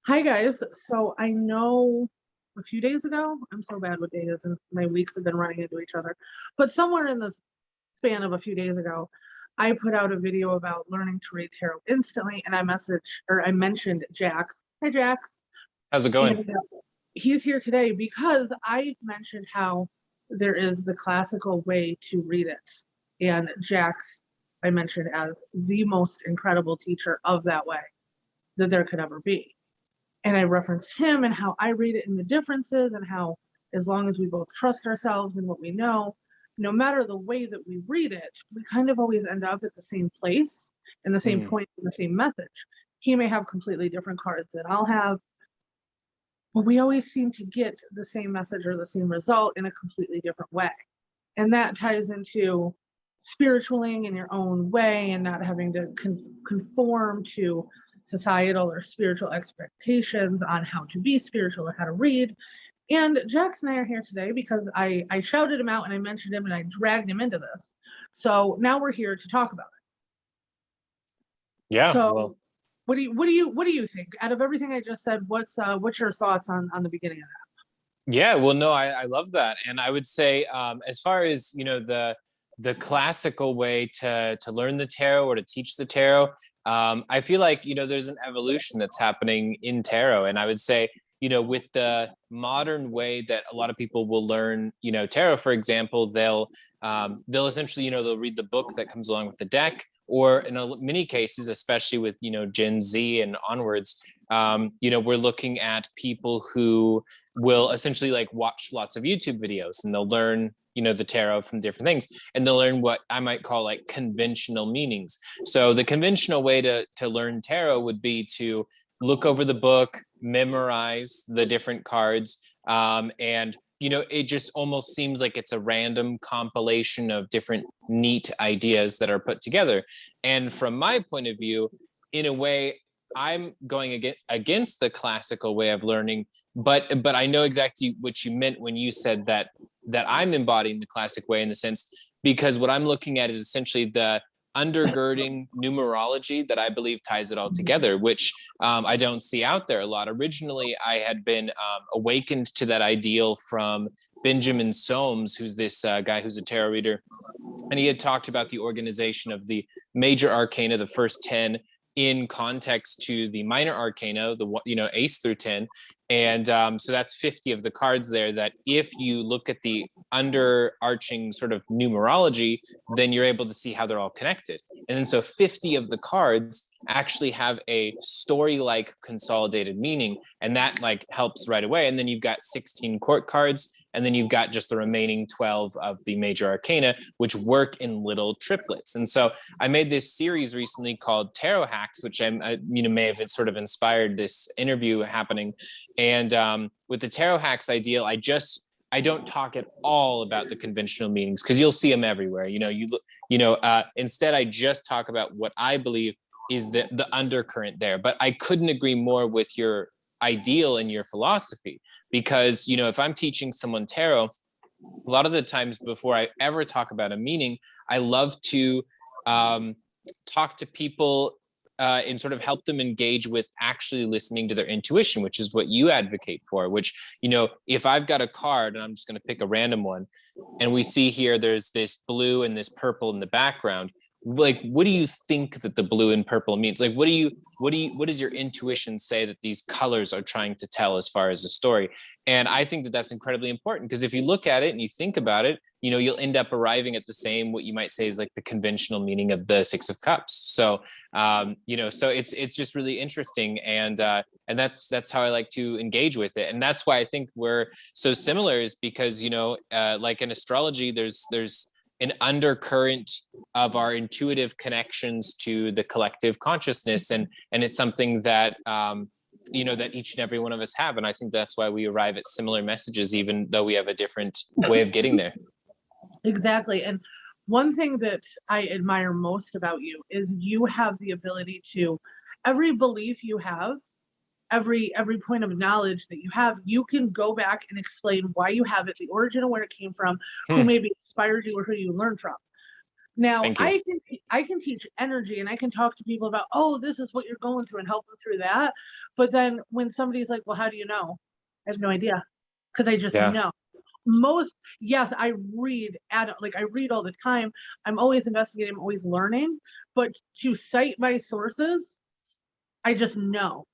Hi guys. So I know a few days ago, I'm so bad with days and my weeks have been running into each other, but somewhere in the span of a few days ago, I put out a video about learning to read tarot instantly and I mentioned Jax. Hi Jax. How's it going? And he's here today because I mentioned how there is the classical way to read it. And Jax, I mentioned as the most incredible teacher of that way that there could ever be. And I referenced him and how I read it and the differences and how as long as we both trust ourselves and what we know, no matter the way that we read it, we kind of always end up at the same place and the same Mm, point and the same message. He may have completely different cards than I'll have, but we always seem to get the same message or the same result in a completely different way. And that ties into spiritualing in your own way and not having to conform to societal or spiritual expectations on how to be spiritual or how to read. And Jax and I are here today because I shouted him out and I mentioned him and I dragged him into this. So now we're here to talk about it. yeah, So well, what do you think? Out of everything I just said, what's your thoughts on the beginning of yeah, well, no, I love that, and I would say, as far as the classical way to learn the tarot or to teach the tarot, I feel like there's an evolution that's happening in tarot, and I would say, with the modern way that a lot of people will learn, tarot, for example, they'll essentially, they'll read the book that comes along with the deck, or in many cases, especially with Gen Z and onwards, we're looking at people who will essentially like watch lots of YouTube videos and they'll learn the tarot from different things, and they'll learn what I might call like conventional meanings. So the conventional way to learn tarot would be to look over the book, memorize the different cards, and it just almost seems like it's a random compilation of different neat ideas that are put together. And from my point of view, in a way, I'm going against the classical way of learning, but I know exactly what you meant when you said that I'm embodying the classic way, in the sense, because what I'm looking at is essentially the undergirding numerology that I believe ties it all together, which I don't see out there a lot. Originally, I had been awakened to that ideal from Benjamin Soames, who's this guy who's a tarot reader, and he had talked about the organization of the major arcana, the first 10, in context to the minor arcana, the ace through 10. And so that's 50 of the cards there, that if you look at the underarching sort of numerology, then you're able to see how they're all connected. And then so 50 of the cards actually have a story-like consolidated meaning, and that like helps right away. And then you've got 16 court cards, and then you've got just the remaining 12 of the major arcana, which work in little triplets. And so I made this series recently called Tarot Hacks, which may have sort of inspired this interview happening. And with the Tarot Hacks ideal, I don't talk at all about the conventional meanings, because you'll see them everywhere. Instead, I just talk about what I believe is the undercurrent there. But I couldn't agree more with your ideal and your philosophy, because if I'm teaching someone tarot, a lot of the times before I ever talk about a meaning, I love to talk to people and sort of help them engage with actually listening to their intuition, which is what you advocate for. Which, if I've got a card, and I'm just going to pick a random one, and we see here there's this blue and this purple in the background, like, what do you think that the blue and purple means? Like, what does your intuition say that these colors are trying to tell as far as the story? And I think that that's incredibly important, because if you look at it and you think about it, you'll end up arriving at the same, what you might say is like the conventional meaning of the Six of Cups. So so it's just really interesting, and that's how I like to engage with it. And that's why I think we're so similar, is because like in astrology, there's an undercurrent of our intuitive connections to the collective consciousness, and it's something that that each and every one of us have. And I think that's why we arrive at similar messages, even though we have a different way of getting there. Exactly. And one thing that I admire most about you is you have the ability to, every belief you have, every point of knowledge that you have, you can go back and explain why you have it, the origin of where it came from, who Hmm. maybe inspired you or who you learned from. Now, Thank you. I can teach energy and I can talk to people about, oh, this is what you're going through and help them through that. But then when somebody's like, well, how do you know? I have no idea because I just Yeah. know. Yes, I read I read all the time. I'm always investigating, I'm always learning, but to cite my sources, I just know.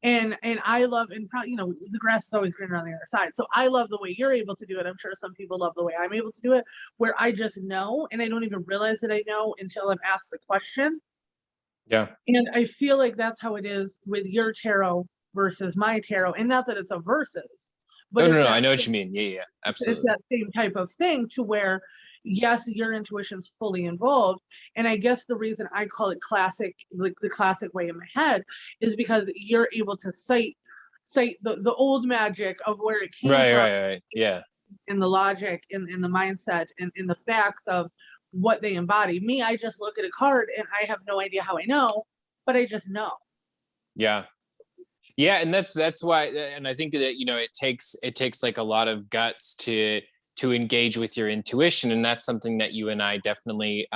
And I love, and probably, you know, the grass is always greener on the other side. So I love the way you're able to do it. I'm sure some people love the way I'm able to do it, where I just know and I don't even realize that I know until I'm asked the question. Yeah. And I feel like that's how it is with your tarot versus my tarot. And not that it's a versus, but No. I know what you mean. Yeah. Absolutely. it's that same type of thing to where, yes, your intuition's fully involved. And I guess the reason I call it classic, like the classic way in my head, is because you're able to cite the old magic of where it came from. Right. Yeah. And the logic and the mindset and in the facts of what they embody. Me, I just look at a card and I have no idea how I know, but I just know. Yeah. Yeah, and that's why, and I think that, you know, it takes like a lot of guts to engage with your intuition, and that's something that you and I definitely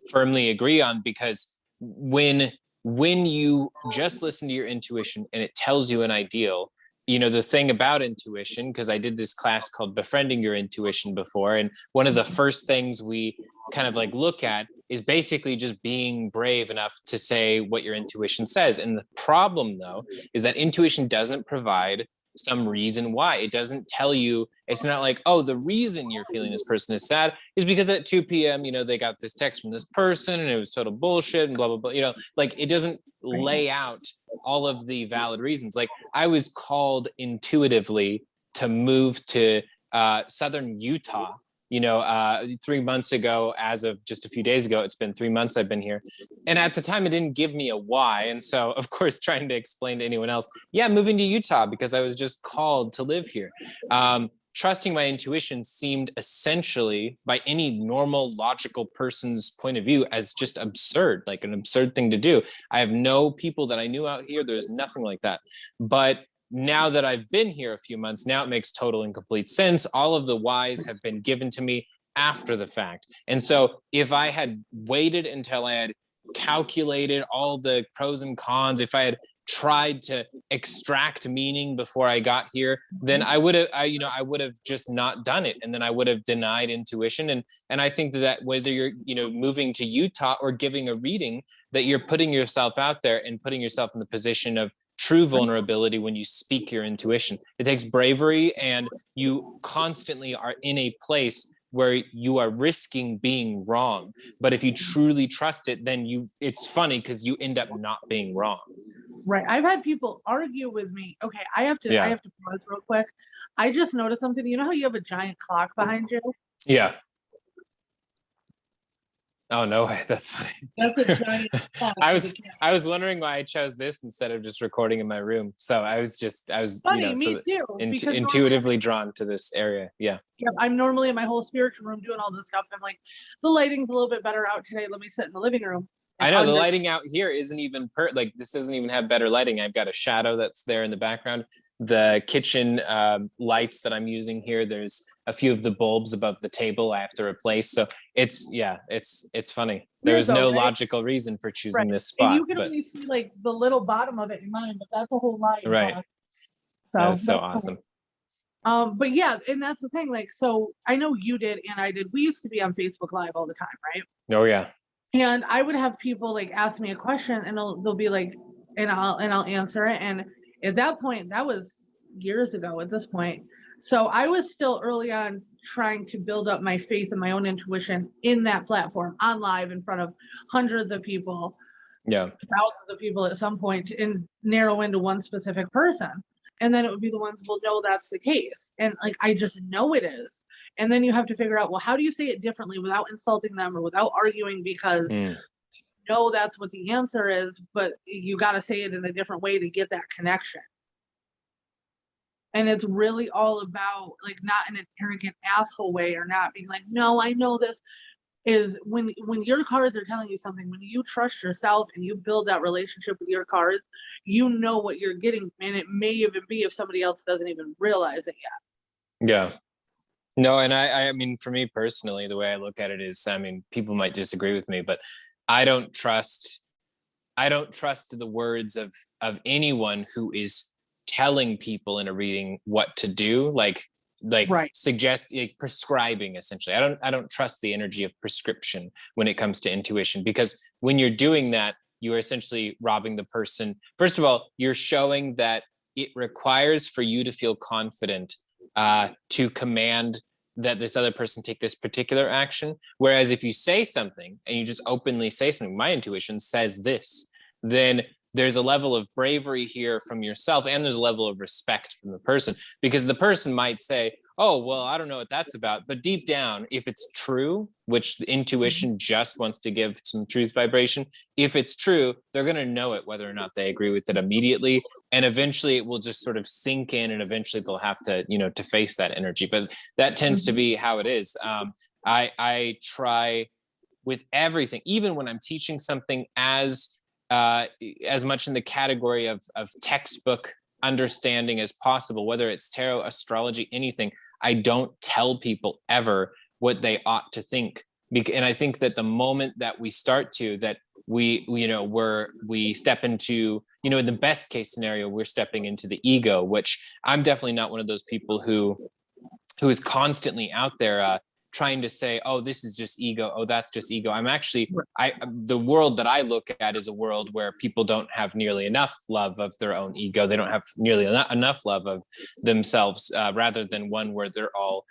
firmly agree on, because when you just listen to your intuition and it tells you an ideal, you know, the thing about intuition, because I did this class called Befriending Your Intuition before, and one of the first things we kind of like look at is basically just being brave enough to say what your intuition says. And the problem, though, is that intuition doesn't provide some reason why. It doesn't tell you, it's not like, oh, the reason you're feeling this person is sad is because at 2 p.m., you know, they got this text from this person and it was total bullshit and blah, blah, blah. You know, like it doesn't lay out all of the valid reasons. Like I was called intuitively to move to southern Utah, you know, 3 months ago. As of just a few days ago, it's been 3 months I've been here. And at the time, it didn't give me a why. And so, of course, trying to explain to anyone else, yeah, moving to Utah because I was just called to live here. Trusting my intuition seemed essentially, by any normal, logical person's point of view, as just absurd, like an absurd thing to do. I have no people that I knew out here. There's nothing like that. But now that I've been here a few months, now it makes total and complete sense. All of the whys have been given to me after the fact. And so if I had waited until I had calculated all the pros and cons, if I had tried to extract meaning before I got here, then I would have just not done it. And then I would have denied intuition. And I think that whether you're, you know, moving to Utah or giving a reading, that you're putting yourself out there and putting yourself in the position of true vulnerability when you speak your intuition. It takes bravery, and you constantly are in a place where you are risking being wrong. But if you truly trust it, then it's funny because you end up not being wrong. Right. I've had people argue with me. Okay, I have to pause real quick. I just noticed something. You know how you have a giant clock behind you? Yeah. Oh no way, that's funny. That's a giant clock. I was wondering why I chose this instead of just recording in my room. So I was funny, you know, me too, intuitively drawn to this area. Yeah. I'm normally in my whole spiritual room doing all this stuff. I'm like, the lighting's a little bit better out today. Let me sit in the living room. I know the lighting out here isn't even like this doesn't even have better lighting. I've got a shadow that's there in the background. The kitchen lights that I'm using here, there's a few of the bulbs above the table I have to replace. So it's funny. There's no logical reason for choosing this spot. And you can only see like the little bottom of it in mine, but that's a whole line. Right. So that's so awesome. But yeah, and that's the thing. Like, so I know you did and I did. We used to be on Facebook Live all the time, right? Oh yeah. And I would have people like ask me a question and they'll be like, and I'll answer it. And at that point, that was years ago at this point. So I was still early on trying to build up my faith and my own intuition in that platform, on live in front of hundreds of people, thousands of people at some point, and narrow into one specific person. And then it would be the ones, well, no, that's the case. And like, I just know it is. And then you have to figure out, well, how do you say it differently without insulting them or without arguing? Because you know that's what the answer is, but you got to say it in a different way to get that connection. And it's really all about, like, not in an arrogant asshole way, or not being like, no, I know this. Is when your cards are telling you something, when you trust yourself and you build that relationship with your cards, you know what you're getting. And it may even be if somebody else doesn't even realize it yet. Yeah. No, and I mean, for me personally, the way I look at it is, I mean, people might disagree with me, but I don't trust I don't trust the words of anyone who is telling people in a reading what to do, like Right. suggest, like, prescribing essentially. I don't trust the energy of prescription when it comes to intuition, because when you're doing that, you are essentially robbing the person. First of all, you're showing that it requires for you to feel confident to command that this other person take this particular action. Whereas if you say something and you just openly say something, my intuition says this, then there's a level of bravery here from yourself, and there's a level of respect from the person, because the person might say, oh, well, I don't know what that's about. But deep down, if it's true, which the intuition just wants to give some truth vibration, if it's true, they're going to know it, whether or not they agree with it immediately. And eventually it will just sort of sink in, and eventually they'll have to, to face that energy. But that tends to Mhm. be how it is. I try with everything, even when I'm teaching something as much in the category of textbook understanding as possible, whether it's tarot, astrology, anything. I don't tell people ever what they ought to think. And I think that the moment that we start to, that we step into, in the best case scenario, we're stepping into the ego, which I'm definitely not one of those people who is constantly out there trying to say, oh, this is just ego, oh, that's just ego. I'm actually, the world that I look at is a world where people don't have nearly enough love of their own ego. They don't have nearly enough love of themselves, rather than one where they're all,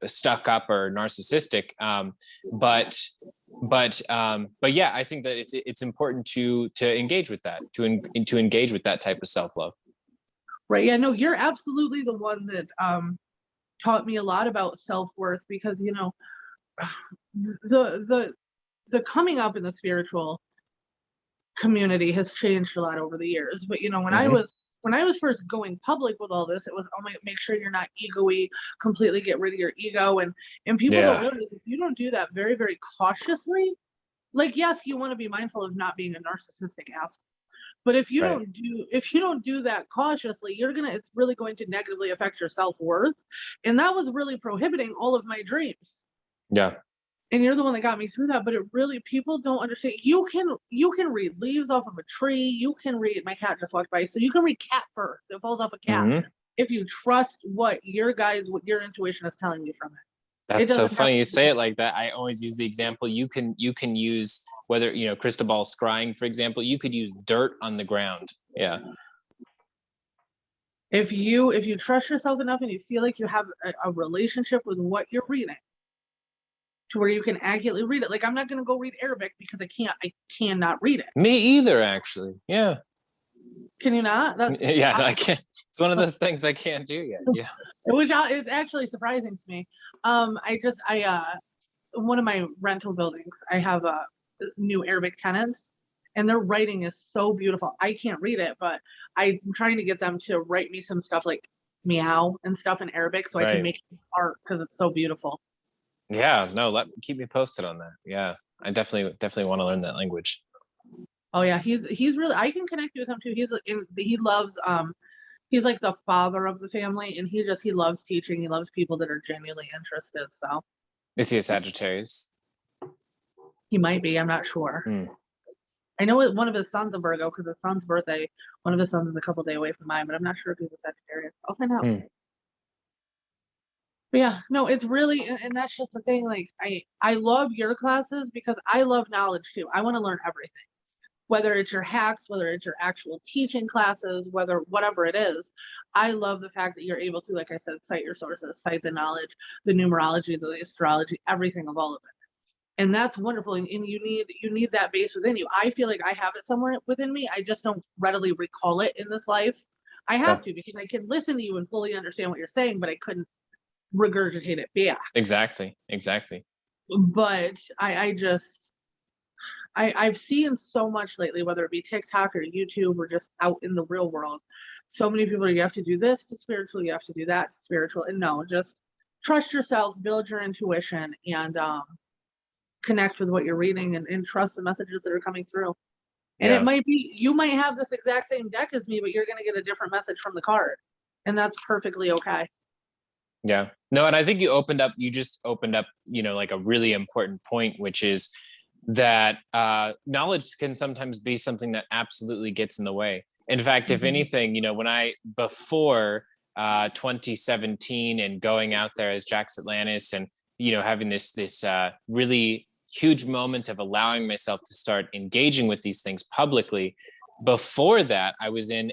stuck up or narcissistic. But yeah, I think that it's important to engage with that, to engage with that type of self-love. Right. Yeah, no, you're absolutely the one that taught me a lot about self-worth, because the coming up in the spiritual community has changed a lot over the years. But when I was first going public with all this, it was, oh my, make sure you're not ego-y, completely get rid of your ego. And people don't realize, if you don't do that very, very cautiously, like, yes, you want to be mindful of not being a narcissistic asshole. But if you don't do that cautiously, it's really going to negatively affect your self-worth. And that was really prohibiting all of my dreams. Yeah. And you're the one that got me through that. But people don't understand. You can read leaves off of a tree. You can read, my cat just walked by, so you can read cat fur that falls off a cat. Mm-hmm. If you trust what your intuition is telling you from it. That's so funny you say it like that. I always use the example, you can use, whether, crystal scrying, for example, you could use dirt on the ground. Yeah. If you trust yourself enough and you feel like you have a relationship with what you're reading, to where you can accurately read it. Like, I'm not going to go read Arabic because I cannot read it. Me either, actually. Yeah. Can you not? I can't. It's one of those things I can't do yet. Yeah. Which is actually surprising to me. One of my rental buildings, I have new Arabic tenants, and their writing is so beautiful. I can't read it, but I'm trying to get them to write me some stuff like meow and stuff in Arabic, so I can make art, because it's so beautiful. Yeah, no, keep me posted on that. Yeah, I definitely want to learn that language. Oh yeah, he's really, I can connect you with him too. He loves he's like the father of the family, and he loves teaching. He loves people that are genuinely interested. So is he a Sagittarius? He might be, I'm not sure. I know one of his sons a Virgo, because his son's birthday, one of his sons is a couple days away from mine, but I'm not sure if he's a Sagittarius. I'll find out. But yeah, no, it's really, and that's just the thing. Like, I love your classes because I love knowledge too. I want to learn everything, whether it's your hacks, whether it's your actual teaching classes, whatever it is. I love the fact that you're able to, like I said, cite your sources, cite the knowledge, the numerology, the astrology, everything of all of it. And that's wonderful. And you need that base within you. I feel like I have it somewhere within me. I just don't readily recall it in this life. I have to, because I can listen to you and fully understand what you're saying, but I couldn't regurgitate it back. Exactly. But I've seen so much lately, whether it be TikTok or YouTube or just out in the real world. So many people, you have to do this to spiritual, you have to do that to spiritual. And no, just trust yourself, build your intuition, and connect with what you're reading, and trust the messages that are coming through. And it might be, you might have this exact same deck as me, but you're going to get a different message from the card. And that's perfectly okay. Yeah. No, and I think you just opened up, like a really important point, which is that knowledge can sometimes be something that absolutely gets in the way. In fact, if Mhm. anything, before 2017 and going out there as Jax Atlantis and, having this really huge moment of allowing myself to start engaging with these things publicly, before that, I was in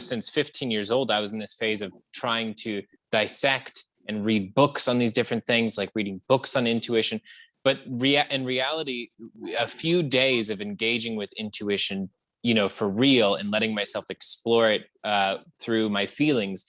since 15 years old, I was in this phase of trying to dissect and read books on these different things, like reading books on intuition. But in reality, a few days of engaging with intuition, for real, and letting myself explore it through my feelings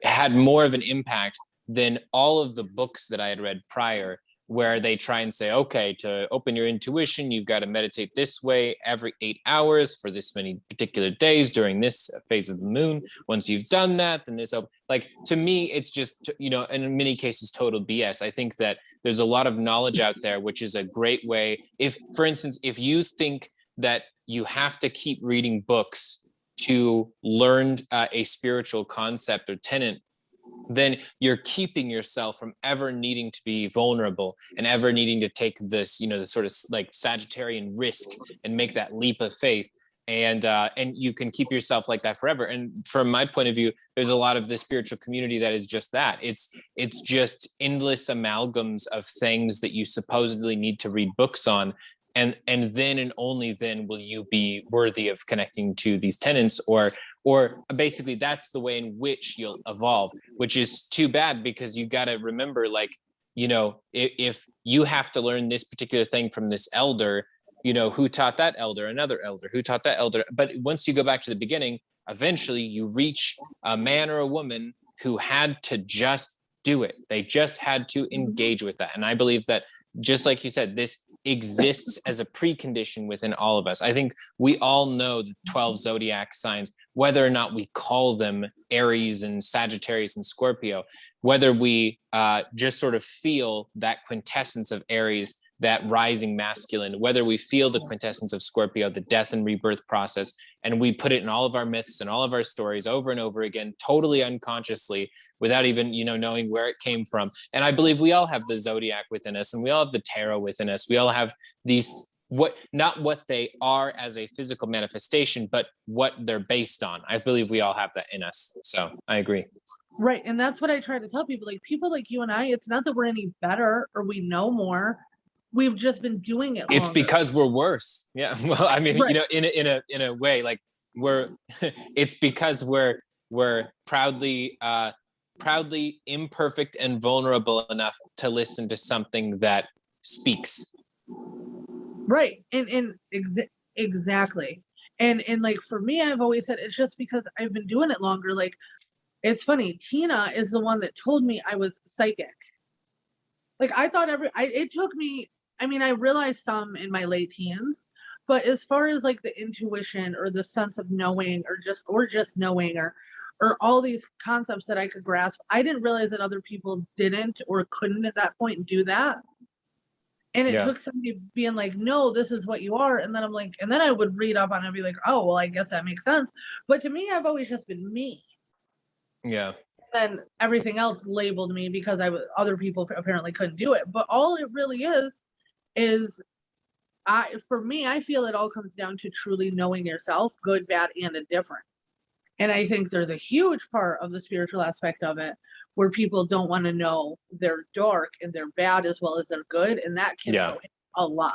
had more of an impact than all of the books that I had read prior, where they try and say, okay, to open your intuition, you've got to meditate this way every 8 hours for this many particular days during this phase of the moon. Once you've done that, then like, to me, it's just, in many cases, total BS. I think that there's a lot of knowledge out there, which is a great way. If, for instance, if you think that you have to keep reading books to learn a spiritual concept or tenet, then you're keeping yourself from ever needing to be vulnerable and ever needing to take this, the sort of like Sagittarian risk and make that leap of faith. And you can keep yourself like that forever. And from my point of view, there's a lot of the spiritual community that is just that. It's just endless amalgams of things that you supposedly need to read books on. And then and only then will you be worthy of connecting to these tenets, or basically that's the way in which you'll evolve, which is too bad, because you got to remember, like, if you have to learn this particular thing from this elder, who taught that elder, another elder, who taught that elder. But once you go back to the beginning, eventually you reach a man or a woman who had to just do it. They just had to engage with that. And I believe that, just like you said, this exists as a precondition within all of us. I think we all know the 12 zodiac signs, whether or not we call them Aries and Sagittarius and Scorpio, whether we just sort of feel that quintessence of Aries, that rising masculine, whether we feel the quintessence of Scorpio, the death and rebirth process, and we put it in all of our myths and all of our stories over and over again, totally unconsciously, without even, knowing where it came from. And I believe we all have the zodiac within us, and we all have the tarot within us. We all have these, not what they are as a physical manifestation, but what they're based on. I believe we all have that in us. So I agree. Right. And that's what I try to tell people. Like, people like you and I, it's not that we're any better or we know more. We've just been doing it It's longer. because we're worse. Yeah. Well, I mean, Right. in a way, like, it's because we're proudly imperfect and vulnerable enough to listen to something that speaks. Right. And exactly. And like, for me, I've always said it's just because I've been doing it longer. Like, it's funny, Tina is the one that told me I was psychic. Like, I thought it took me, I mean, I realized some in my late teens, but as far as like the intuition or the sense of knowing, or just knowing, or all these concepts that I could grasp, I didn't realize that other people didn't or couldn't at that point do that. And it took somebody being like, no, this is what you are. And then I'm like, and then I would read up on it and be like, oh, well, I guess that makes sense. But to me, I've always just been me. Yeah. Then everything else labeled me because other people apparently couldn't do it. But all it really is for me, I feel it all comes down to truly knowing yourself, good, bad, and indifferent. And I think there's a huge part of the spiritual aspect of it where people don't want to know they're dark and they're bad as well as they're good. And that can go a lot.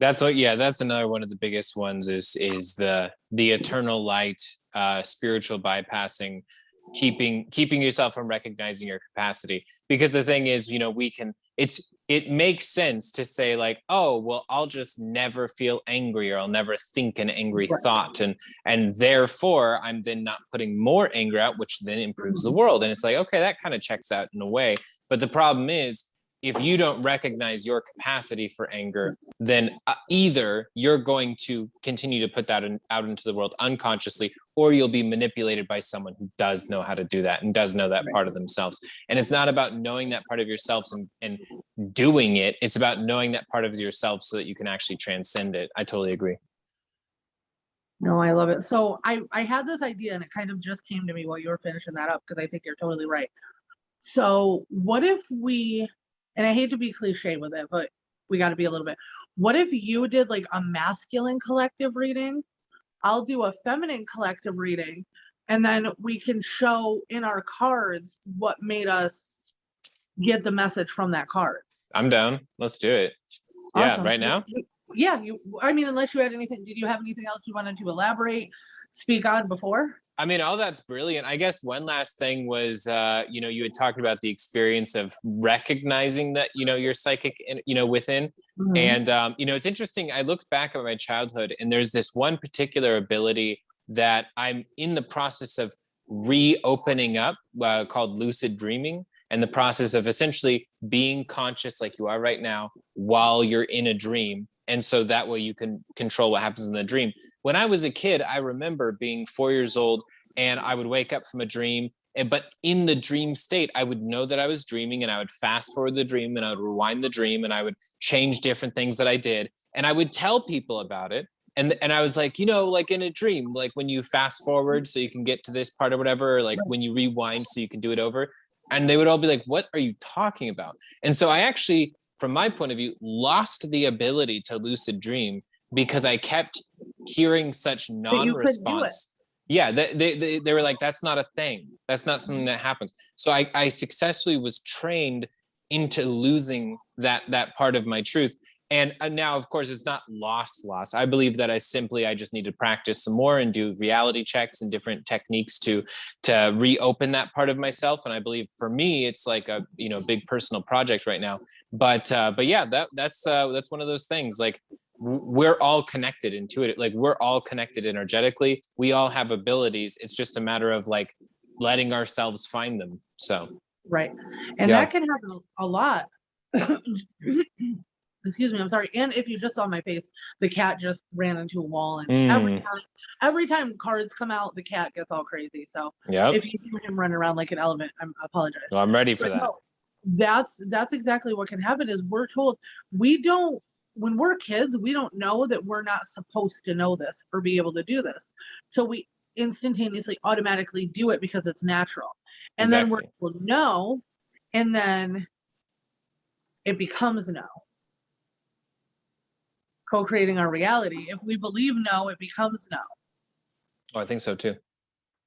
That's another one of the biggest ones is the eternal light, spiritual bypassing, keeping yourself from recognizing your capacity. Because the thing is, it makes sense to say, like, oh, well, I'll just never feel angry, or I'll never think an angry thought, and therefore I'm then not putting more anger out, which then improves the world. And it's like, okay, that kind of checks out in a way. But the problem is, if you don't recognize your capacity for anger, then either you're going to continue to put that out into the world unconsciously, or you'll be manipulated by someone who does know how to do that and does know that part of themselves. And it's not about knowing that part of yourselves and doing it. It's about knowing that part of yourself so that you can actually transcend it. I totally agree. No, I love it. So I had this idea, and it kind of just came to me while you were finishing that up, because I think you're totally right. So what if we, and I hate to be cliche with it, but we got to be a little bit, what if you did like a masculine collective reading? I'll do a feminine collective reading, and then we can show in our cards what made us get the message from that card. I'm down. Let's do it. Awesome. Yeah, right now? Yeah, I mean, unless you had anything, did you have anything else you wanted to elaborate, speak on before? I mean, all that's brilliant. I guess one last thing was, you had talked about the experience of recognizing that, you're psychic, within. Mhm. And, it's interesting. I looked back at my childhood, and there's this one particular ability that I'm in the process of reopening up, called lucid dreaming, and the process of essentially being conscious like you are right now while you're in a dream. And so that way you can control what happens in the dream. When I was a kid, I remember being 4 years old, and I would wake up from a dream, but in the dream state, I would know that I was dreaming, and I would fast forward the dream, and I would rewind the dream, and I would change different things that I did, and I would tell people about it. And I was like, like in a dream, like when you fast forward so you can get to this part or whatever, like when you rewind so you can do it over. And they would all be like, what are you talking about? And so I actually, from my point of view, lost the ability to lucid dream because I kept hearing such non-response. Yeah, they were like, that's not a thing. That's not something that happens. So I successfully was trained into losing that part of my truth. And now, of course, it's not lost. I believe that I just need to practice some more and do reality checks and different techniques to reopen that part of myself. And I believe for me, it's like a big personal project right now. But yeah, that's one of those things. Like we're all connected intuitive. Like we're all connected energetically. We all have abilities. It's just a matter of like letting ourselves find them. So right, and that can happen a lot. Excuse me, I'm sorry. And if you just saw my face, the cat just ran into a wall, and every time cards come out, the cat gets all crazy. So if you hear him running around like an elephant, I apologize. Well, I'm ready for that. No, that's exactly what can happen. Is we're told when we're kids, we don't know that we're not supposed to know this or be able to do this. So we instantaneously automatically do it because it's natural. And then we're told no, and then it becomes no. Co-creating our reality. If we believe no, it becomes no. Oh, I think so too.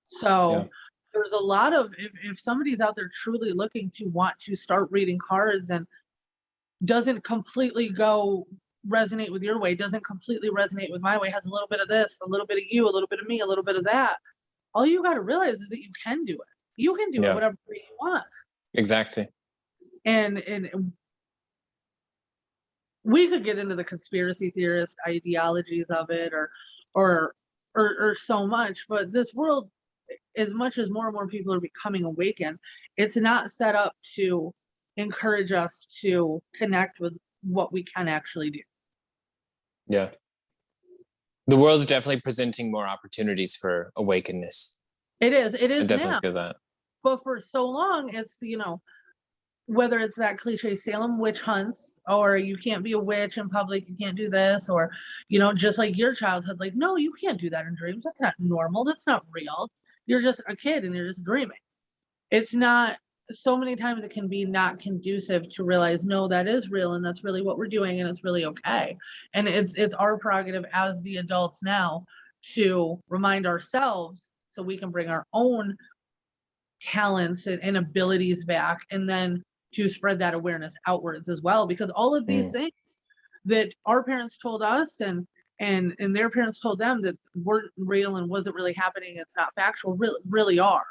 So there's a lot of, if somebody's out there truly looking to want to start reading cards and doesn't completely resonate with your way, doesn't completely resonate with my way, has a little bit of this, a little bit of you, a little bit of me, a little bit of that, all you got to realize is that you can do it. You can do it whatever way you want. Exactly. And we could get into the conspiracy theorist ideologies of it or so much, but this world, as much as more and more people are becoming awakened, it's not set up to encourage us to connect with what we can actually do. Yeah. The world's definitely presenting more opportunities for awakeness. It is I definitely feel that. But for so long, it's, whether it's that cliche Salem witch hunts, or you can't be a witch in public, you can't do this, or, just like your childhood, like, no, you can't do that in dreams. That's not normal. That's not real. You're just a kid and you're just dreaming. It's not, so many times it can be not conducive to realize, no, that is real. And that's really what we're doing. And it's really okay. And it's our prerogative as the adults now to remind ourselves so we can bring our own talents and abilities back, and then to spread that awareness outwards as well, because all of these things that our parents told us and their parents told them that weren't real and wasn't really happening, it's not factual, really are.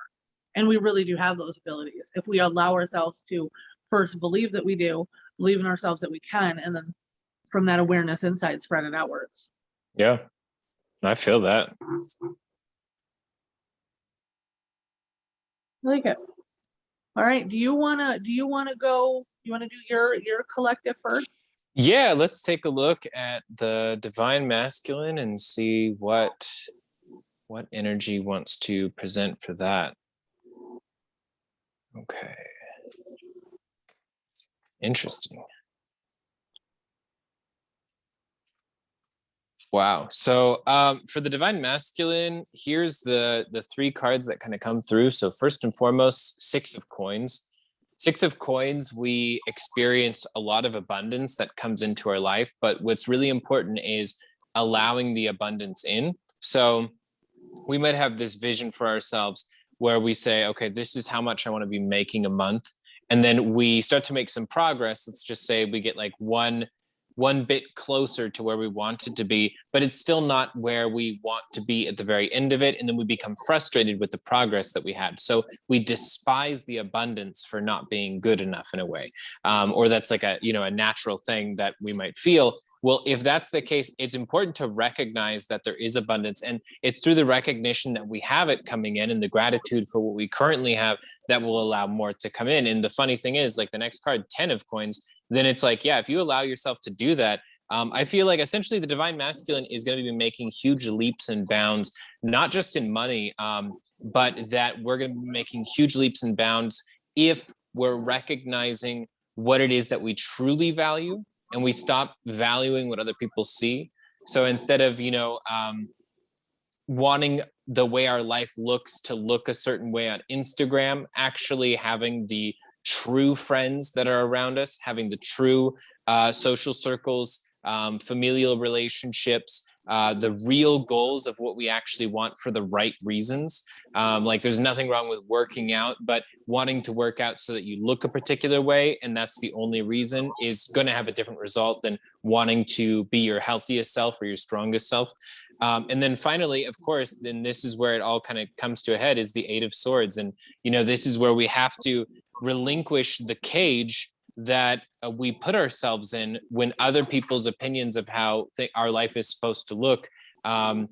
And we really do have those abilities if we allow ourselves to first believe that we do, believe in ourselves that we can, and then from that awareness inside, spread it outwards. Yeah, I feel that. I like it. All right. Do you wanna do your collective first? Yeah, let's take a look at the divine masculine and see what energy wants to present for that. Okay. Interesting. Wow. So for the divine masculine, here's the three cards that kind of come through. So first and foremost, 6 of coins. Six of Coins, we experience a lot of abundance that comes into our life, but what's really important is allowing the abundance in. So we might have this vision for ourselves where we say, okay, this is how much I want to be making a month. And then we start to make some progress. Let's just say we get like one bit closer to where we want it to be, but it's still not where we want to be at the very end of it. And then we become frustrated with the progress that we had. So we despise the abundance for not being good enough in a way. Or that's like a natural thing that we might feel. Well, if that's the case, it's important to recognize that there is abundance, and it's through the recognition that we have it coming in and the gratitude for what we currently have that will allow more to come in. And the funny thing is, like the next card, 10 of Coins, then it's like, yeah, if you allow yourself to do that, I feel like essentially the divine masculine is going to be making huge leaps and bounds, not just in money, but that we're going to be making huge leaps and bounds if we're recognizing what it is that we truly value, and we stop valuing what other people see. So instead of, wanting the way our life looks to look a certain way on Instagram, actually having the true friends that are around us, having the true social circles, familial relationships, the real goals of what we actually want for the right reasons. Like there's nothing wrong with working out, but wanting to work out so that you look a particular way, and that's the only reason, is going to have a different result than wanting to be your healthiest self or your strongest self. And then finally, of course, then this is where it all kind of comes to a head, is the Eight of Swords. And, this is where we have to relinquish the cage that we put ourselves in when other people's opinions of how our life is supposed to look, when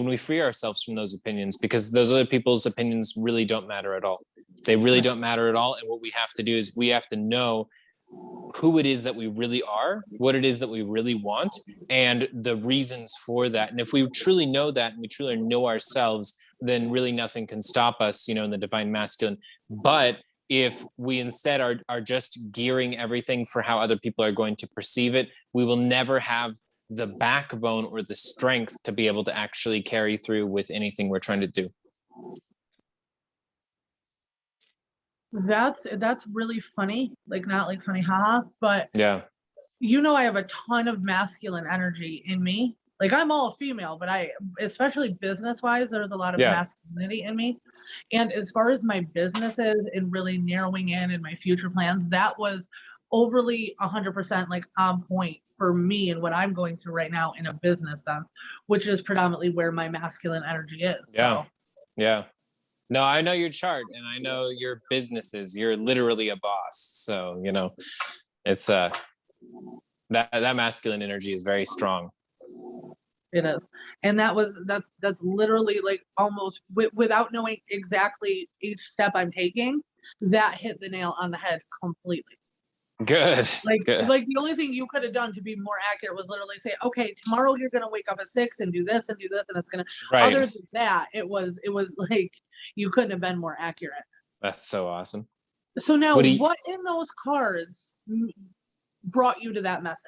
we free ourselves from those opinions, because those other people's opinions really don't matter at all. They really don't matter at all. And what we have to do is we have to know who it is that we really are, what it is that we really want, and the reasons for that. And if we truly know that, and we truly know ourselves, then really nothing can stop us, in the divine masculine. But if we instead are just gearing everything for how other people are going to perceive it, we will never have the backbone or the strength to be able to actually carry through with anything we're trying to do. That's really funny, like not like funny, haha, but yeah, I have a ton of masculine energy in me. Like I'm all female, but especially business wise, there's a lot of masculinity in me. And as far as my businesses and really narrowing in and my future plans, that was overly 100% like on point for me and what I'm going through right now in a business sense, which is predominantly where my masculine energy is. Yeah. No, I know your chart and I know your businesses. You're literally a boss. So, it's that masculine energy is very strong. It is. And that's literally like almost without knowing exactly each step I'm taking, that hit the nail on the head completely. Good. Like the only thing you could have done to be more accurate was literally say, okay, tomorrow you're going to wake up at 6 and do this and do this. And it's going to, other than that, it was like, you couldn't have been more accurate. That's so awesome. So now what in those cards brought you to that message?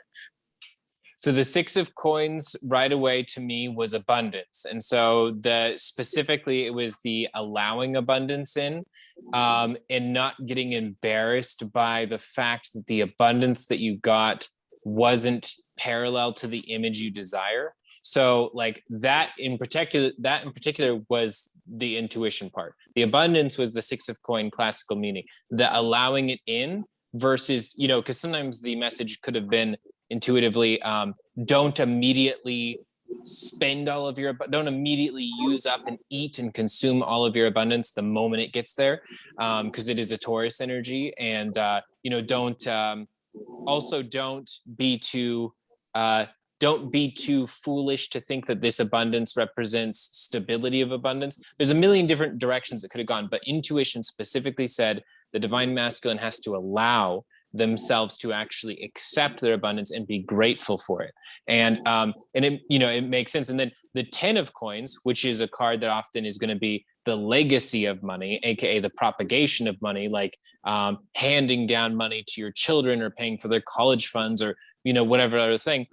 So the Six of Coins right away to me was abundance. And so specifically it was the allowing abundance in, and not getting embarrassed by the fact that the abundance that you got wasn't parallel to the image you desire. So like that in particular was the intuition part. The abundance was the Six of Coin classical meaning, the allowing it in versus, because sometimes the message could have been intuitively, don't immediately don't immediately use up and eat and consume all of your abundance the moment it gets there, because it is a Taurus energy. And don't be too foolish to think that this abundance represents stability of abundance. There's a million different directions it could have gone, but intuition specifically said the divine masculine has to allow themselves to actually accept their abundance and be grateful for it. And it makes sense. And then the 10 of Coins, which is a card that often is going to be the legacy of money, aka the propagation of money, like handing down money to your children or paying for their college funds or whatever other thing.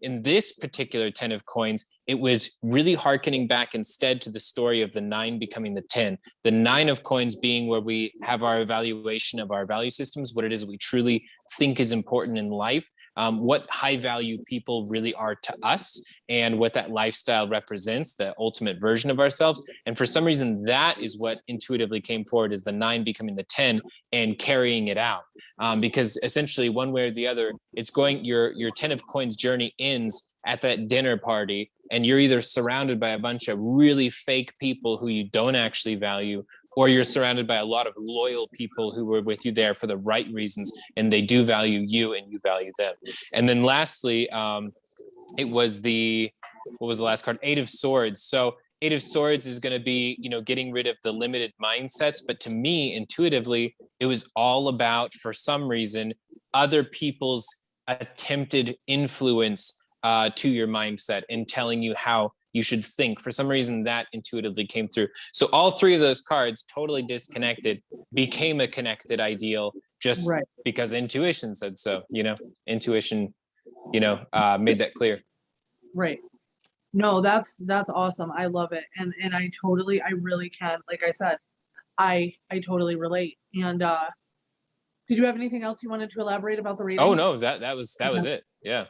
In this particular 10 of Coins, it was really hearkening back instead to the story of the 9 becoming the 10. The 9 of coins being where we have our evaluation of our value systems, what it is we truly think is important in life, what high value people really are to us, and what that lifestyle represents, the ultimate version of ourselves. And for some reason, that is what intuitively came forward as the 9 becoming the 10 and carrying it out. Because essentially, one way or the other, it's going, your 10 of coins journey ends at that dinner party, and you're either surrounded by a bunch of really fake people who you don't actually value, or you're surrounded by a lot of loyal people who were with you there for the right reasons, and they do value you and you value them. And then lastly, it was what was the last card? 8 of Swords. So 8 of Swords is going to be, getting rid of the limited mindsets. But to me, intuitively, it was all about, for some reason, other people's attempted influence to your mindset and telling you how you should think. For some reason, that intuitively came through. So all 3 of those cards, totally disconnected, became a connected ideal just because intuition said so. Intuition, made that clear. Right. No, that's awesome. I love it. And I really can, like I said, I totally relate. And did you have anything else you wanted to elaborate about the reading? Oh no, that was it. Yeah.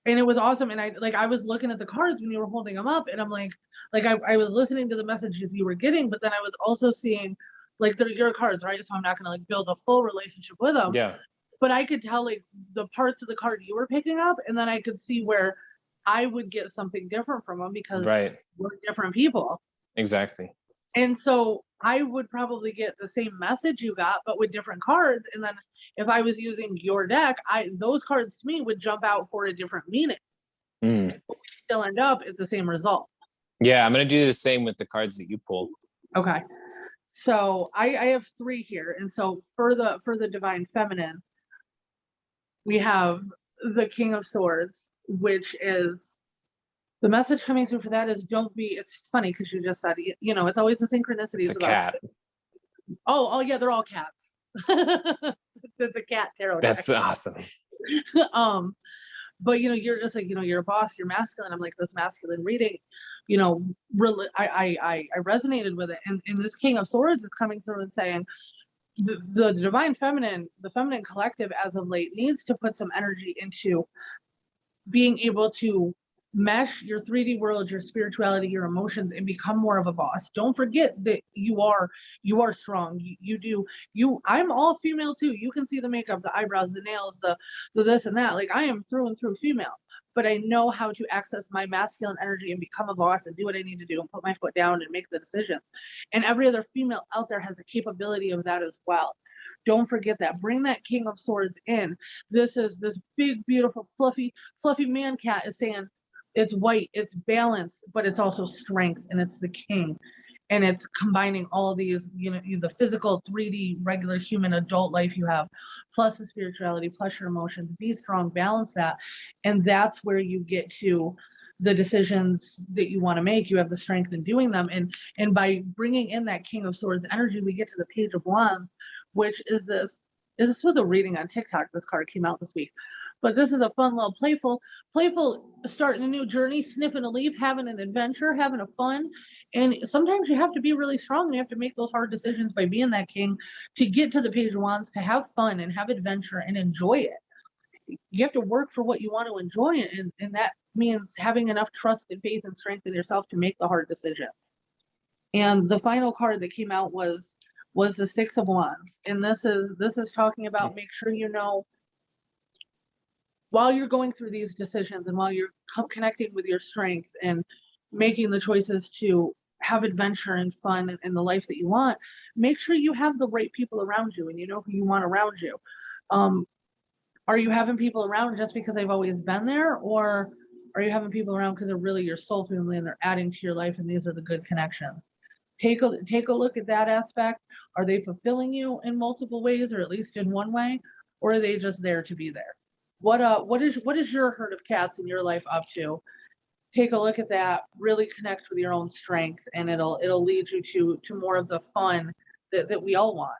And it was awesome. And I was looking at the cards when you were holding them up, and I'm like I was listening to the messages you were getting, but then I was also seeing like they're your cards, right? So I'm not gonna like build a full relationship with them. Yeah. But I could tell like the parts of the card you were picking up, and then I could see where I would get something different from them because we're different people. Exactly. And so I would probably get the same message you got, but with different cards. And then if I was using your deck, those cards to me would jump out for a different meaning. Mm. But we still end up at the same result. Yeah, I'm going to do the same with the cards that you pulled. Okay. So I have 3 here. And so for the Divine Feminine, we have the King of Swords, which is the message coming through for that is don't be, it's funny because you just said, it's always the synchronicities. It's a cat. Oh yeah, they're all cats. It's a cat tarot deck. That's awesome. But you're just like, you're a boss, you're masculine. I'm like, this masculine reading, really, I resonated with it. And this King of Swords is coming through and saying the Divine Feminine, the feminine collective as of late needs to put some energy into being able to mesh your 3D world, your spirituality, your emotions, and become more of a boss. Don't forget that you are strong. I'm all female too. You can see the makeup, the eyebrows, the nails, the this and that. Like I am through and through female, but I know how to access my masculine energy and become a boss and do what I need to do and put my foot down and make the decision. And every other female out there has a capability of that as well. Don't forget that. Bring that King of Swords in. This big, beautiful, fluffy man cat is saying, it's white, it's balance, but it's also strength, and it's the king. And it's combining all of these, the physical 3D regular human adult life you have, plus the spirituality, plus your emotions. Be strong, balance that. And that's where you get to the decisions that you want to make. You have the strength in doing them. And by bringing in that King of Swords energy, we get to the Page of Wands, which is this was a reading on TikTok. This card came out this week. But this is a fun little playful, starting a new journey, sniffing a leaf, having an adventure, having a fun. And sometimes you have to be really strong and you have to make those hard decisions by being that king to get to the Page of Wands, to have fun and have adventure and enjoy it. You have to work for what you want to enjoy it. And that means having enough trust and faith and strength in yourself to make the hard decisions. And the final card that came out was the 6 of Wands. And this is talking about make sure while you're going through these decisions and while you're connecting with your strength and making the choices to have adventure and fun and the life that you want, make sure you have the right people around you and you know who you want around you. Are you having people around just because they've always been there, or are you having people around because they're really your soul family and they're adding to your life and these are the good connections? Take a look at that aspect. Are they fulfilling you in multiple ways, or at least in one way, or are they just there to be there? What is your herd of cats in your life up to? Take a look at that, really connect with your own strength, and it'll lead you to more of the fun that we all want.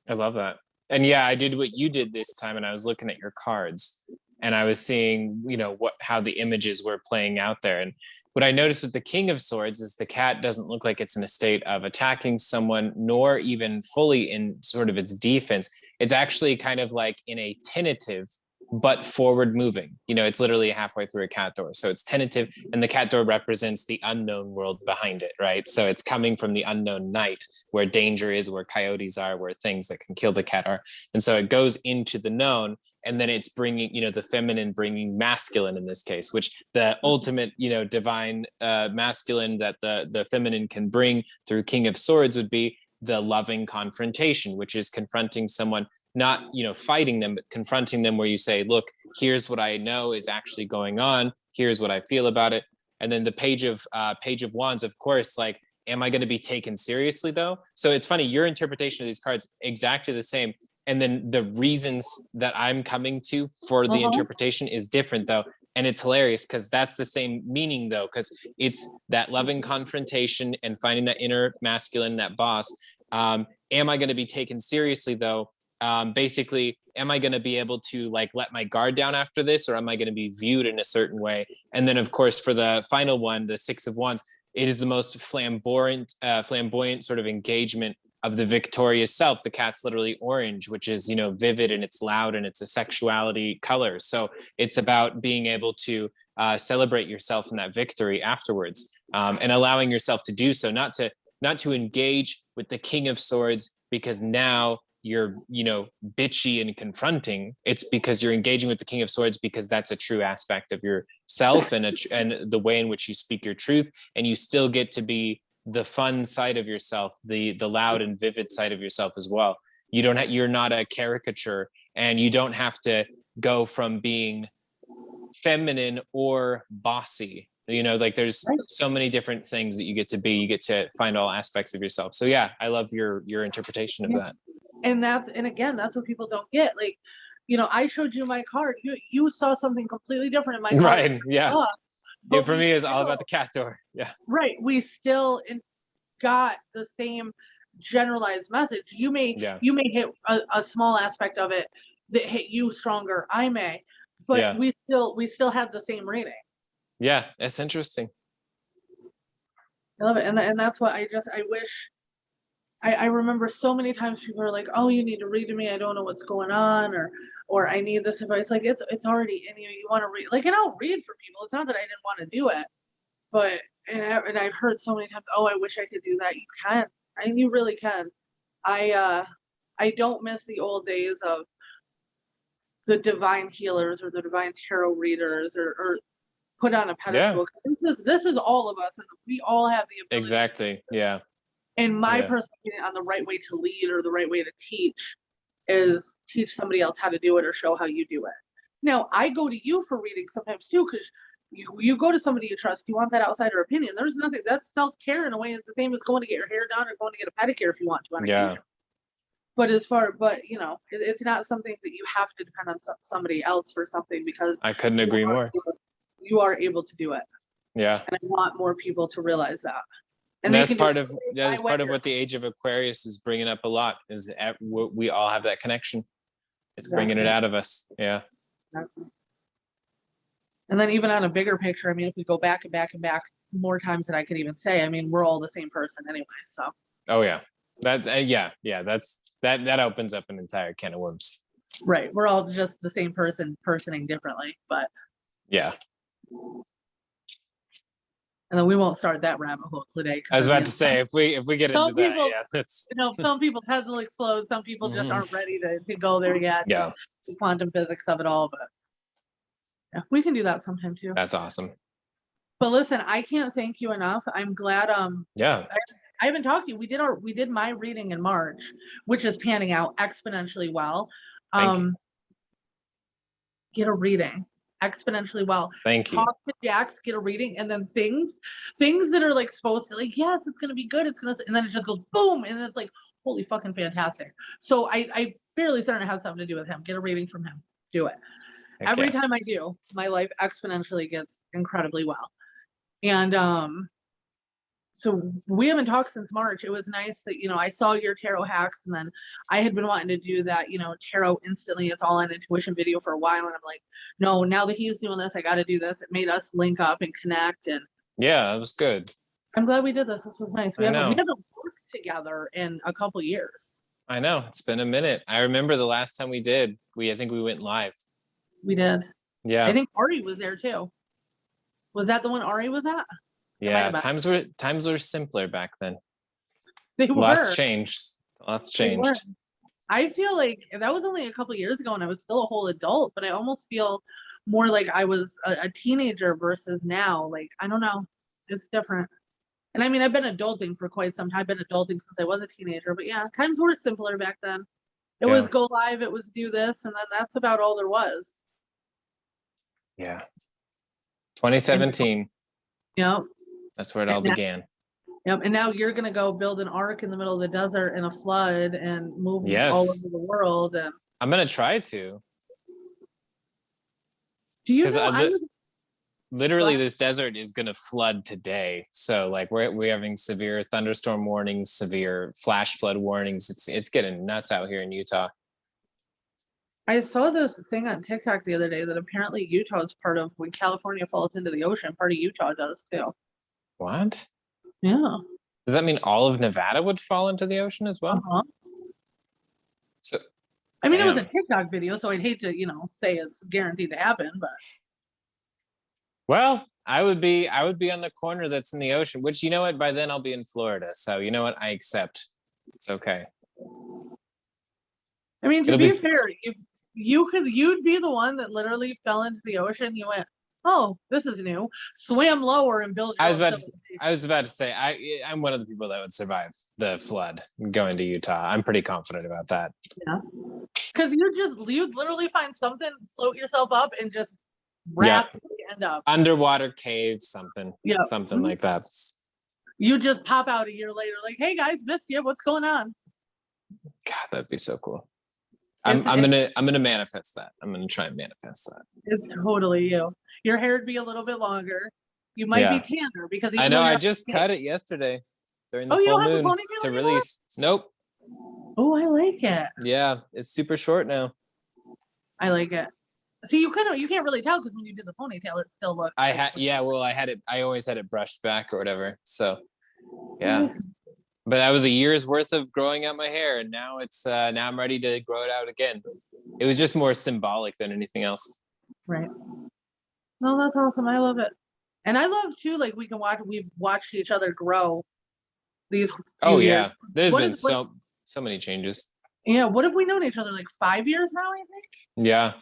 I love that. And yeah, I did what you did this time, and I was looking at your cards. and I was seeing, how the images were playing out there. And what I noticed with the King of Swords is the cat doesn't look like it's in a state of attacking someone, nor even fully in sort of its defense. It's actually kind of like in a tentative, but forward moving. It's literally halfway through a cat door. So it's tentative, and the cat door represents the unknown world behind it, right? So it's coming from the unknown night, where danger is, where coyotes are, where things that can kill the cat are. And so it goes into the known, and then it's bringing, the feminine bringing masculine in this case, which the ultimate, divine masculine that the feminine can bring through King of Swords would be the loving confrontation, which is confronting someone, not, fighting them, but confronting them, where you say, look, here's what I know is actually going on. Here's what I feel about it. And then the Page of Wands, of course, like, am I going to be taken seriously though? So it's funny, your interpretation of these cards exactly the same. And then the reasons that I'm coming to for the interpretation is different though. And it's hilarious because that's the same meaning though, because it's that loving confrontation and finding that inner masculine, that boss. Am I going to be taken seriously though? Basically, am I going to be able to like let my guard down after this, or am I going to be viewed in a certain way? And then of course, for the final one, the Six of Wands, it is the most flamboyant sort of engagement of the victorious self. The cat's literally orange, which is, vivid, and it's loud, and it's a sexuality color. So it's about being able to celebrate yourself in that victory afterwards, and allowing yourself to do so, not to engage with the King of Swords because now you're, bitchy and confronting. It's because you're engaging with the King of Swords because that's a true aspect of yourself and the way in which you speak your truth, and you still get to be the fun side of yourself, the loud and vivid side of yourself as well. You're not a caricature, and you don't have to go from being feminine or bossy. Like there's so many different things that you get to be. You get to find all aspects of yourself. So yeah, I love your interpretation of that. And again, that's what people don't get. Like, I showed you my card. You saw something completely different in my card. Right. Yeah. But for me, it's all about the cat door. Yeah. Right. We still got the same generalized message. You may hit a small aspect of it that hit you stronger. I may, but we still have the same reading. Yeah, that's interesting. I love it, and that's what I wish. I remember so many times people are like, "Oh, you need to read to me. I don't know what's going on," or I need this advice. Like it's already in you. You want to read, and I'll read for people. It's not that I didn't want to do it, but and I've heard so many times, "Oh, I wish I could do that." You can, and you really can. I don't miss the old days of the divine healers or the divine tarot readers or put on a pedestal. Yeah. This is all of us, and we all have the ability. Exactly. Yeah. And my personal opinion on the right way to lead or the right way to teach is teach somebody else how to do it or show how you do it. Now, I go to you for reading sometimes too, because you go to somebody you trust. You want that outsider opinion. There's nothing that's self-care in a way. It's the same as going to get your hair done or going to get a pedicure if you want to on occasion. But it's not something that you have to depend on somebody else for something, because I couldn't agree more. You are able to do it. Yeah. And I want more people to realize that. And that's part of what the Age of Aquarius is bringing up a lot, is we all have that connection. It's bringing it out of us. Yeah. Exactly. And then even on a bigger picture, I mean, if we go back and back and back more times than I could even say, I mean, we're all the same person anyway. So. Oh yeah. That opens up an entire can of worms. Right. We're all just the same personing differently, but. Yeah. And then we won't start that rabbit hole today. I was about to say, if we get into that, yeah, that's. Some people's heads will explode. Some people just aren't ready to go there yet. Yeah. The quantum physics of it all, but yeah, we can do that sometime too. That's awesome. But listen, I can't thank you enough. I'm glad. Yeah. I haven't talked to you. We did my reading in March, which is panning out exponentially well. Get a reading exponentially well. Thank you. Talk to Jax, get a reading, and then things that are like supposed to, like, yes, it's gonna be good, and then it just goes boom, and it's like, holy fucking fantastic. So I fairly certain it has something to do with him. Get a reading from him. Do it. Okay. Every time I do, my life exponentially gets incredibly well. And so we haven't talked since March. It was nice that, you know, I saw your tarot hacks, and then I had been wanting to do that, you know, tarot instantly. It's all on intuition video for a while. And I'm like, no, now that he's doing this, I got to do this. It made us link up and connect. And Yeah, it was good. I'm glad we did this. This was nice. We I haven't know. worked together in a couple years. I know. It's been a minute. I remember the last time we did. I think we went live. We did. Yeah. I think Ari was there too. Was that the one Ari was at? Yeah. Times were simpler back then. They were. Lots changed. Lots changed. I feel like that was only a couple years ago and I was still a whole adult, but I almost feel more like I was a teenager versus now. Like, I don't know. It's different. And I mean, I've been adulting for quite some time. I've been adulting since I was a teenager, but yeah, times were simpler back then. It was go live, it was do this, and then that's about all there was. Yeah. 2017. Yep. That's where it all began. Yep. And now you're gonna go build an ark in the middle of the desert in a flood and move all over the world. And I'm gonna try to. Do you know? Literally, this desert is gonna flood today. So like we're having severe thunderstorm warnings, severe flash flood warnings. It's getting nuts out here in Utah. I saw this thing on TikTok the other day that apparently Utah is part of when California falls into the ocean. Part of Utah does too. What? Yeah. Does that mean all of Nevada would fall into the ocean as well? So, I mean, it was a TikTok video, so I'd hate to, you know, say it's guaranteed to happen, but. Well, I would be on the corner that's in the ocean, which, you know what, by then I'll be in Florida. So you know what, I accept. It's okay. I mean, to be fair, you'd be the one that literally fell into the ocean. You went, oh, this is new. Swam lower and built. I was about to say I'm one of the people that would survive the flood going to Utah. I'm pretty confident about that. Yeah, because you'd literally find something, float yourself up, and just raft end up underwater cave, something like that. You just pop out a year later, like, hey guys, missed you. What's going on? God, that'd be so cool. I'm gonna manifest that. I'm gonna try and manifest that. It's totally you. Your hair would be a little bit longer. You might be tanner because I know. I just cut it yesterday during the full moon to release. Nope. Oh, I like it. Yeah, it's super short now. I like it. See, you can't really tell because when you did the ponytail, it still looked. I always had it brushed back or whatever. So, yeah. But that was a year's worth of growing out my hair, and now now I'm ready to grow it out again. It was just more symbolic than anything else. Right. No, that's awesome. I love it, and I love too. Like we've watched each other grow. These. Years. There's been so many changes. Yeah. What have we known each other like 5 years now? I think. Yeah.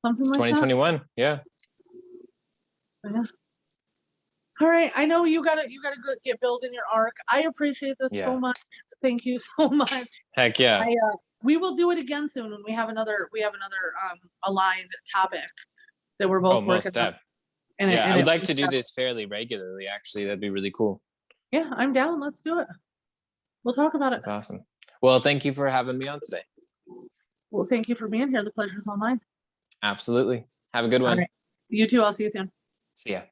Something like 2021. Yeah. All right. I know you gotta go get building your arc. I appreciate this so much. Thank you so much. Heck yeah. We will do it again soon when we have another aligned topic that we're both working on. I would like to do this fairly regularly, actually. That'd be really cool. Yeah, I'm down. Let's do it. We'll talk about it. That's awesome. Well, thank you for having me on today. Well, thank you for being here. The pleasure's all mine. Absolutely. Have a good one. All right. You too. I'll see you soon. See ya.